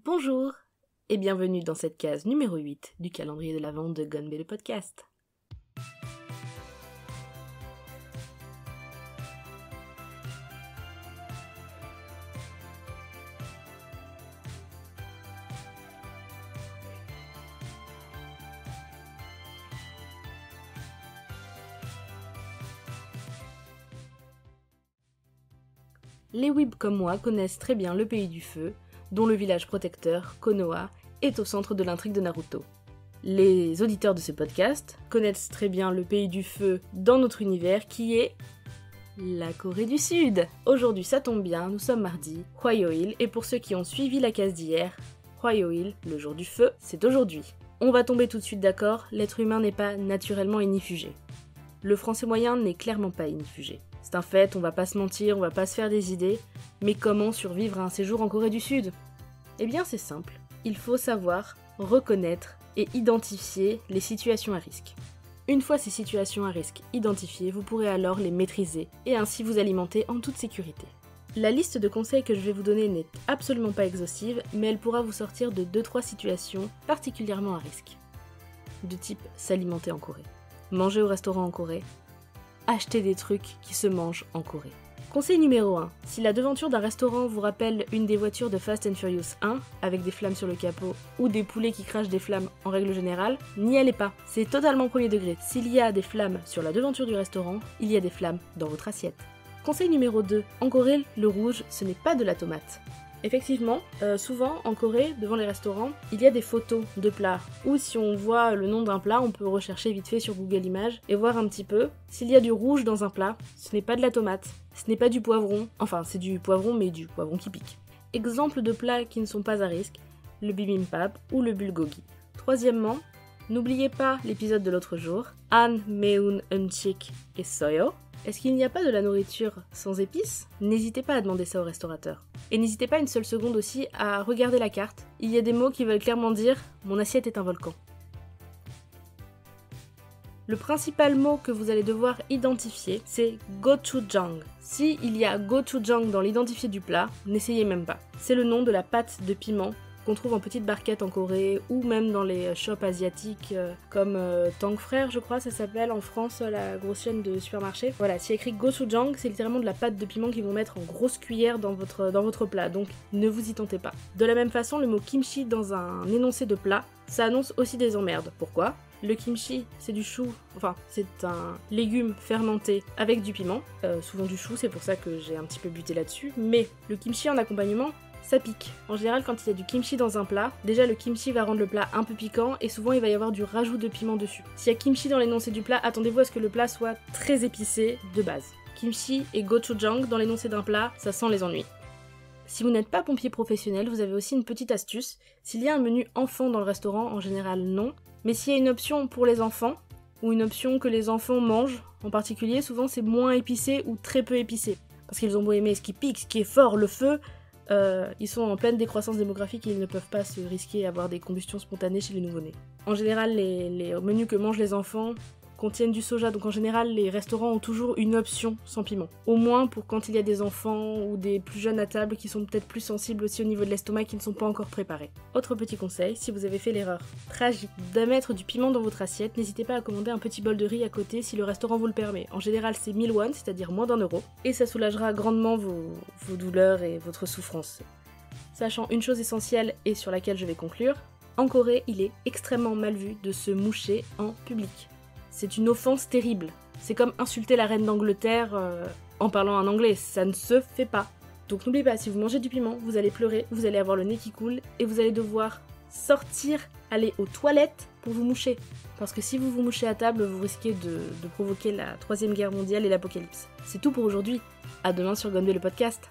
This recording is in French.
Bonjour et bienvenue dans cette case numéro 8 du calendrier de l'Avent de Gonbe le podcast. Les Weebs comme moi connaissent très bien le pays du feu, dont le village protecteur, Konoha, est au centre de l'intrigue de Naruto. Les auditeurs de ce podcast connaissent très bien le pays du feu dans notre univers qui est la Corée du Sud. Aujourd'hui ça tombe bien, nous sommes mardi, Hwayoil, et pour ceux qui ont suivi la case d'hier, Hwayoil, le jour du feu, c'est aujourd'hui. On va tomber tout de suite d'accord, l'être humain n'est pas naturellement inifugé. Le français moyen n'est clairement pas inifugé. C'est un fait, on va pas se mentir, on va pas se faire des idées, mais comment survivre à un séjour en Corée du Sud ? Eh bien c'est simple, il faut savoir reconnaître et identifier les situations à risque. Une fois ces situations à risque identifiées, vous pourrez alors les maîtriser et ainsi vous alimenter en toute sécurité. La liste de conseils que je vais vous donner n'est absolument pas exhaustive, mais elle pourra vous sortir de 2-3 situations particulièrement à risque. De type s'alimenter en Corée, manger au restaurant en Corée, acheter des trucs qui se mangent en Corée. Conseil numéro 1. Si la devanture d'un restaurant vous rappelle une des voitures de Fast and Furious 1, avec des flammes sur le capot, ou des poulets qui crachent des flammes en règle générale, n'y allez pas. C'est totalement premier degré. S'il y a des flammes sur la devanture du restaurant, il y a des flammes dans votre assiette. Conseil numéro 2. En Corée, le rouge, ce n'est pas de la tomate. Effectivement, souvent en Corée, devant les restaurants, il y a des photos de plats. Ou si on voit le nom d'un plat, on peut rechercher vite fait sur Google Images et voir un petit peu. S'il y a du rouge dans un plat, ce n'est pas de la tomate, ce n'est pas du poivron, enfin c'est du poivron mais du poivron qui pique. Exemple de plats qui ne sont pas à risque, le bibimbap ou le bulgogi. Troisièmement, n'oubliez pas l'épisode de l'autre jour, An, Meun, Umchik et Soyo. Est-ce qu'il n'y a pas de la nourriture sans épices ? N'hésitez pas à demander ça au restaurateur. Et n'hésitez pas une seule seconde aussi à regarder la carte. Il y a des mots qui veulent clairement dire « mon assiette est un volcan ». Le principal mot que vous allez devoir identifier, c'est gochujang. Si il y a gochujang dans l'identifié du plat, n'essayez même pas. C'est le nom de la pâte de piment qu'on trouve en petites barquettes en Corée ou même dans les shops asiatiques comme Tang Frères, je crois, ça s'appelle en France, la grosse chaîne de supermarchés. Voilà, s'il y a écrit gochujang, c'est littéralement de la pâte de piment qu'ils vont mettre en grosse cuillère dans votre plat, donc ne vous y tentez pas. De la même façon, le mot kimchi dans un énoncé de plat, ça annonce aussi des emmerdes. Pourquoi ? Le kimchi, c'est du chou, enfin c'est un légume fermenté avec du piment, souvent du chou, c'est pour ça que j'ai un petit peu buté là-dessus, mais le kimchi en accompagnement, ça pique. En général, quand il y a du kimchi dans un plat, déjà le kimchi va rendre le plat un peu piquant et souvent il va y avoir du rajout de piment dessus. S'il y a kimchi dans l'énoncé du plat, attendez-vous à ce que le plat soit très épicé de base. Kimchi et gochujang dans l'énoncé d'un plat, ça sent les ennuis. Si vous n'êtes pas pompier professionnel, vous avez aussi une petite astuce. S'il y a un menu enfant dans le restaurant, en général non, mais s'il y a une option pour les enfants, ou une option que les enfants mangent, en particulier, souvent c'est moins épicé ou très peu épicé. Parce qu'ils ont beau aimer ce qui pique, ce qui est fort, le feu, ils sont en pleine décroissance démographique et ils ne peuvent pas se risquer à avoir des combustions spontanées chez les nouveau-nés. En général, les menus que mangent les enfants contiennent du soja, donc en général, les restaurants ont toujours une option sans piment. Au moins pour quand il y a des enfants ou des plus jeunes à table qui sont peut-être plus sensibles aussi au niveau de l'estomac et qui ne sont pas encore préparés. Autre petit conseil, si vous avez fait l'erreur tragique de mettre du piment dans votre assiette, n'hésitez pas à commander un petit bol de riz à côté si le restaurant vous le permet. En général, c'est 1000 won, c'est-à-dire moins d'1 euro, et ça soulagera grandement vos douleurs et votre souffrance. Sachant une chose essentielle et sur laquelle je vais conclure, en Corée, il est extrêmement mal vu de se moucher en public. C'est une offense terrible. C'est comme insulter la reine d'Angleterre en parlant un anglais, ça ne se fait pas. Donc n'oubliez pas, si vous mangez du piment, vous allez pleurer, vous allez avoir le nez qui coule et vous allez devoir sortir, aller aux toilettes pour vous moucher. Parce que si vous vous mouchez à table, vous risquez de provoquer la 3e guerre mondiale et l'apocalypse. C'est tout pour aujourd'hui. À demain sur Gonbe le podcast.